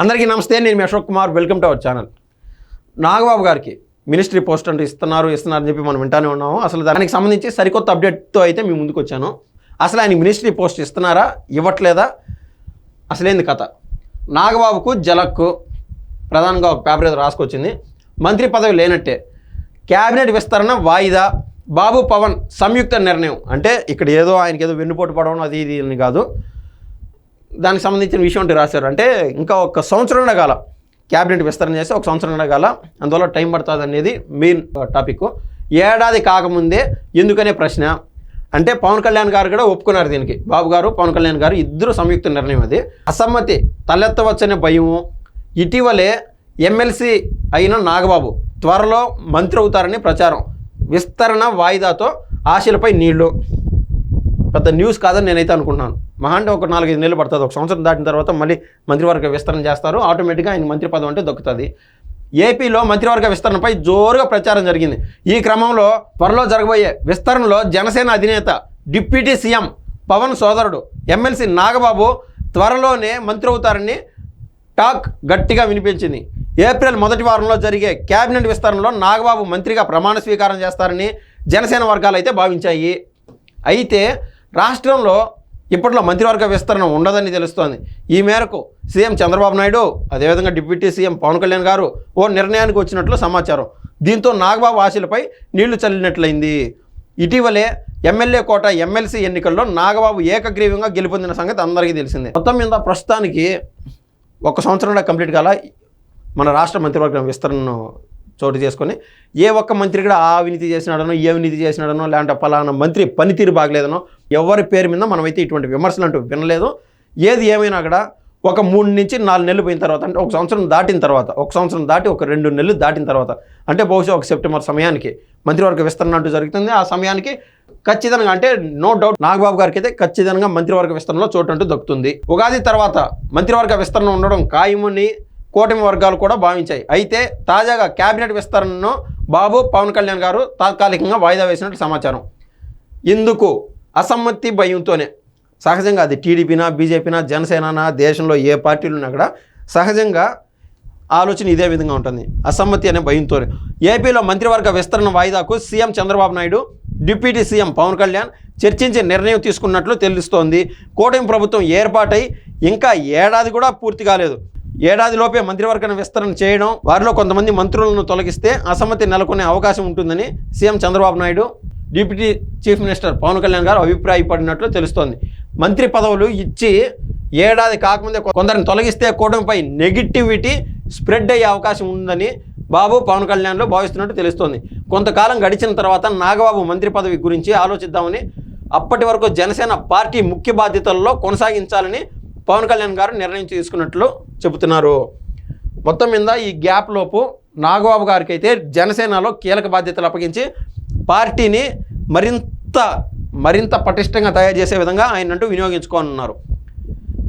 అందరికీ నమస్తే. నేను మీ Ashok Kumar. Welcome to our channel. Nagababu గారికి మినిస్ట్రీ పోస్ట్ అంటే ఇస్తున్నారని చెప్పి మనం వింటానే ఉన్నాము. అసలు దానికి సంబంధించి సరికొత్త అప్డేట్తో అయితే మీ ముందుకు వచ్చాను. అసలు ఆయనకి మినిస్ట్రీ పోస్ట్ ఇస్తున్నారా, ఇవ్వట్లేదా, అసలేంది కథ? నాగబాబుకు జలక్కు ప్రధానంగా ఒక పేపర్ ఏదో రాసుకొచ్చింది. మంత్రి పదవి లేనట్టే, క్యాబినెట్ విస్తరణ వాయిదా, బాబు పవన్ సంయుక్త నిర్ణయం. అంటే ఇక్కడ ఏదో ఆయనకి ఏదో వెన్నుపోటు పడడం అది ఇది అని కాదు, దానికి సంబంధించిన విషయం అంటే రాశారు. అంటే ఇంకా ఒక సంవత్సరం కాల క్యాబినెట్ విస్తరణ చేసి ఒక సంవత్సరం కాల, అందువల్ల టైం పడుతుంది అనేది మెయిన్ టాపిక్. ఏడాది కాకముందే ఎందుకనే ప్రశ్న. అంటే పవన్ కళ్యాణ్ గారు కూడా ఒప్పుకున్నారు దీనికి. బాబు గారు పవన్ కళ్యాణ్ గారు ఇద్దరు సంయుక్త నిర్ణయం. అది అసమ్మతి తలెత్తవచ్చనే భయము. ఇటీవలే ఎమ్మెల్సీ అయిన నాగబాబు త్వరలో మంత్రి అవుతారని ప్రచారం. విస్తరణ వాయిదాతో ఆశలపై నీళ్లు. పెద్ద న్యూస్ కాదని నేనైతే అనుకుంటున్నాను. మహా అంటే ఒక 4-5 నెలలు పడుతుంది. ఒక సంవత్సరం దాటిన తర్వాత మళ్ళీ మంత్రివర్గ విస్తరణ చేస్తారు. ఆటోమేటిక్గా ఆయన మంత్రి పదవి అంటే దొక్కుతుంది. ఏపీలో మంత్రివర్గ విస్తరణపై జోరుగా ప్రచారం జరిగింది. ఈ క్రమంలో త్వరలో జరగబోయే విస్తరణలో జనసేన అధినేత డిప్యూటీ సీఎం పవన్ సోదరుడు ఎమ్మెల్సీ నాగబాబు త్వరలోనే మంత్రి అవుతారని టాక్ గట్టిగా వినిపించింది. ఏప్రిల్ మొదటి వారంలో జరిగే క్యాబినెట్ విస్తరణలో నాగబాబు మంత్రిగా ప్రమాణ స్వీకారం చేస్తారని జనసేన వర్గాలు అయితే భావించాయి. అయితే రాష్ట్రంలో ఇప్పట్లో మంత్రివర్గ విస్తరణ ఉండదని తెలుస్తోంది. ఈ మేరకు సీఎం చంద్రబాబు నాయుడు, అదేవిధంగా డిప్యూటీ సీఎం పవన్ కళ్యాణ్ గారు ఓ నిర్ణయానికి వచ్చినట్లు సమాచారం. దీంతో నాగబాబు ఆశలపై నీళ్లు చల్లినట్లయింది. ఇటీవలే ఎమ్మెల్యే కోట ఎమ్మెల్సీ ఎన్నికల్లో నాగబాబు ఏకగ్రీవంగా గెలుపొందిన సంగతి అందరికీ తెలిసిందే. మొత్తం మీద ప్రస్తుతానికి ఒక సంవత్సరంలో కంప్లీట్ కాల మన రాష్ట్ర మంత్రివర్గం విస్తరణను చోటు చేసుకొని ఏ ఒక్క మంత్రి కూడా ఆ అవినీతి చేసినాడనో ఈ అవినీతి చేసినాడనో లేదంటే పలానా మంత్రి పనితీరు బాగలేదనో ఎవరి పేరు మీద మనమైతే ఇటువంటి విమర్శలు అంటూ వినలేదు. ఏది ఏమైనా కూడా ఒక 3 నుంచి 4 నెలలు పోయిన తర్వాత, అంటే ఒక సంవత్సరం దాటిన తర్వాత, ఒక సంవత్సరం దాటి ఒక 2 నెలలు దాటిన తర్వాత, అంటే బహుశా ఒక సెప్టెంబర్ సమయానికి మంత్రివర్గ విస్తరణ అంటూ జరుగుతుంది. ఆ సమయానికి ఖచ్చితంగా, అంటే నో డౌట్ నాగబాబు గారికి అయితే ఖచ్చితంగా మంత్రివర్గ విస్తరణలో చోటు అంటూ దక్కుతుంది. ఉగాది తర్వాత మంత్రివర్గ విస్తరణ ఉండడం ఖాయమని కూటమి వర్గాలు కూడా భావించాయి. అయితే తాజాగా క్యాబినెట్ విస్తరణను బాబు పవన్ కళ్యాణ్ గారు తాత్కాలికంగా వాయిదా వేసినట్టు సమాచారం. ఇందుకు అసమ్మతి భయంతోనే. సహజంగా అది టీడీపీనా, బీజేపీనా, జనసేననా, దేశంలో ఏ పార్టీలు ఉన్నా కూడా సహజంగా ఆలోచన ఇదే విధంగా ఉంటుంది. అసమ్మతి అనే భయంతోనే ఏపీలో మంత్రివర్గ విస్తరణ వాయిదాకు CM Chandrababu Naidu, deputy CM Pawan Kalyan చర్చించే నిర్ణయం తీసుకున్నట్లు తెలుస్తోంది. కూటమి ప్రభుత్వం ఏర్పాటై ఇంకా ఏడాది కూడా పూర్తి కాలేదు. ఏడాదిలోపే మంత్రివర్గ విస్తరణ చేయడం, వారిలో కొంతమంది మంత్రులను తొలగిస్తే అసమ్మతి నెలకొనే అవకాశం ఉంటుందని CM Chandrababu Naidu, deputy chief minister Pavan Kalyan గారు అభిప్రాయపడినట్లు తెలుస్తోంది. మంత్రి పదవులు ఇచ్చి ఏడాది కాకముందే కొందరిని తొలగిస్తే కూటమిపై నెగిటివిటీ స్ప్రెడ్ అయ్యే అవకాశం ఉందని బాబు పవన్ కళ్యాణ్లో భావిస్తున్నట్టు తెలుస్తోంది. కొంతకాలం గడిచిన తర్వాత నాగబాబు మంత్రి పదవి గురించి ఆలోచిద్దామని, అప్పటి వరకు జనసేన పార్టీ ముఖ్య బాధ్యతల్లో కొనసాగించాలని పవన్ కళ్యాణ్ గారు నిర్ణయం తీసుకున్నట్లు చెబుతున్నారు. మొత్తం మీద ఈ గ్యాప్ లోపు నాగబాబు గారికి అయితే జనసేనలో కీలక బాధ్యతలు అప్పగించి పార్టీని మరింత పటిష్టంగా తయారు చేసే విధంగా ఆయన అంటూ వినియోగించుకోనున్నారు.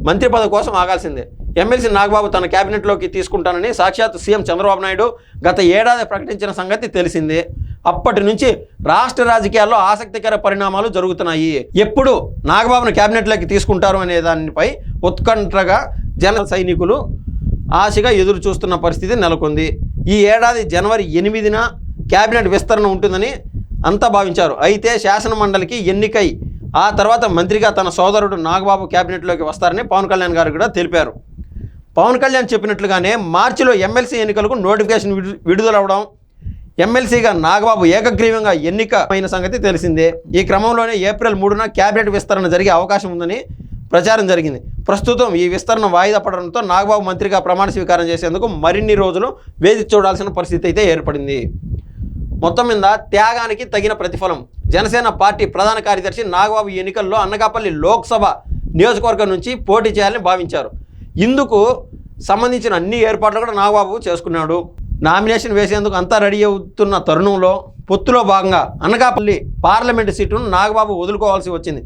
మంత్రి పదవి కోసం ఆగాల్సిందే. ఎమ్మెల్సీ నాగబాబు తన క్యాబినెట్లోకి తీసుకుంటానని సాక్షాత్ సీఎం చంద్రబాబు నాయుడు గత ఏడాది ప్రకటించిన సంగతి తెలిసిందే. అప్పటి నుంచి రాష్ట్ర రాజకీయాల్లో ఆసక్తికర పరిణామాలు జరుగుతున్నాయి. ఎప్పుడు నాగబాబును క్యాబినెట్లోకి తీసుకుంటారు అనే దానిపై ఉత్కంఠగా జన సైనికులు ఆశగా ఎదురు చూస్తున్న పరిస్థితి నెలకొంది. ఈ ఏడాది జనవరి 8న క్యాబినెట్ విస్తరణ ఉంటుందని అంతా భావించారు. అయితే శాసనమండలికి ఎన్నికై ఆ తర్వాత మంత్రిగా తన సోదరుడు నాగబాబు క్యాబినెట్లోకి వస్తారని పవన్ కళ్యాణ్ గారు కూడా తెలిపారు. పవన్ కళ్యాణ్ చెప్పినట్లుగానే మార్చిలో ఎమ్మెల్సీ ఎన్నికలకు నోటిఫికేషన్ విడుదలవడం, ఎమ్మెల్సీగా నాగబాబు ఏకగ్రీవంగా ఎన్నిక అయిన సంగతి తెలిసిందే. ఈ క్రమంలోనే ఏప్రిల్ 3న క్యాబినెట్ విస్తరణ జరిగే అవకాశం ఉందని ప్రచారం జరిగింది. ప్రస్తుతం ఈ విస్తరణ వాయిదా పడడంతో నాగబాబు మంత్రిగా ప్రమాణ స్వీకారం చేసేందుకు మరిన్ని రోజులు వేచి చూడాల్సిన పరిస్థితి అయితే ఏర్పడింది. మొత్తం మీద త్యాగానికి తగిన ప్రతిఫలం. జనసేన పార్టీ ప్రధాన కార్యదర్శి నాగబాబు ఎన్నికల్లో అనకాపల్లి లోక్సభ నియోజకవర్గం నుంచి పోటీ చేయాలని భావించారు. ఇందుకు సంబంధించిన అన్ని ఏర్పాట్లు కూడా నాగబాబు చేసుకున్నాడు. నామినేషన్ వేసేందుకు అంతా రెడీ అవుతున్న తరుణంలో పొత్తులో భాగంగా అనకాపల్లి పార్లమెంటు సీటును నాగబాబు వదులుకోవాల్సి వచ్చింది.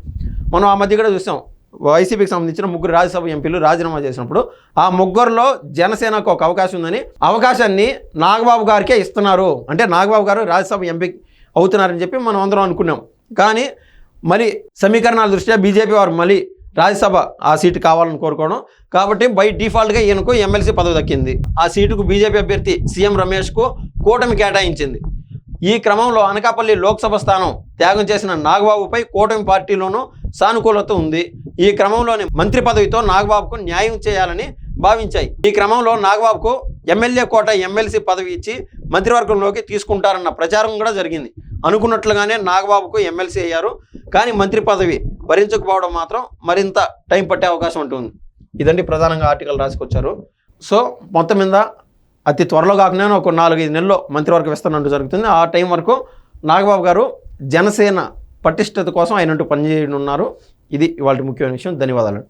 మనం ఆ మధ్య కూడా చూసాం. వైసీపీకి సంబంధించిన 3 రాజ్యసభ ఎంపీలు రాజీనామా చేసినప్పుడు ఆ 3లో జనసేనకు ఒక అవకాశం ఉందని, అవకాశాన్ని నాగబాబు గారికే ఇస్తున్నారు, అంటే నాగబాబు గారు రాజ్యసభ ఎంపీ అవుతున్నారని చెప్పి మనం అందరం అనుకున్నాం. కానీ మరి సమీకరణాల దృష్ట్యా బీజేపీ వారు మళ్ళీ రాజ్యసభ ఆ సీటు కావాలని కోరుకోవడం, కాబట్టి బై డిఫాల్ట్గా ఈయనకు ఎమ్మెల్సీ పదవి దక్కింది. ఆ సీటుకు బీజేపీ అభ్యర్థి సీఎం రమేష్కు కూటమి కేటాయించింది. ఈ క్రమంలో అనకాపల్లి లోక్సభ స్థానం త్యాగం చేసిన నాగబాబుపై కూటమి పార్టీలోనూ సానుకూలత ఉంది. ఈ క్రమంలోని మంత్రి పదవితో నాగబాబుకు న్యాయం చేయాలని భావించాయి. ఈ క్రమంలో నాగబాబుకు ఎమ్మెల్యే కోట ఎమ్మెల్సీ పదవి ఇచ్చి మంత్రివర్గంలోకి తీసుకుంటారన్న ప్రచారం కూడా జరిగింది. అనుకున్నట్లుగానే నాగబాబుకు ఎమ్మెల్సీ అయ్యారు. కానీ మంత్రి పదవి భరించకపోవడం మాత్రం మరింత టైం పట్టే అవకాశం ఉంటుంది. ఇదండి ప్రధానంగా ఆర్టికల్ రాసుకొచ్చారు. సో మొత్తం మీద అతి త్వరలో కాకుండా ఒక 4-5 నెలల్లో మంత్రివర్గ విస్తరణ జరుగుతుంది. ఆ టైం వరకు నాగబాబు గారు జనసేన పటిష్టత కోసం ఆయనంటూ పనిచేయనున్నారు. ఇది ఇవాళ ముఖ్యమైన విషయం. ధన్యవాదాలు.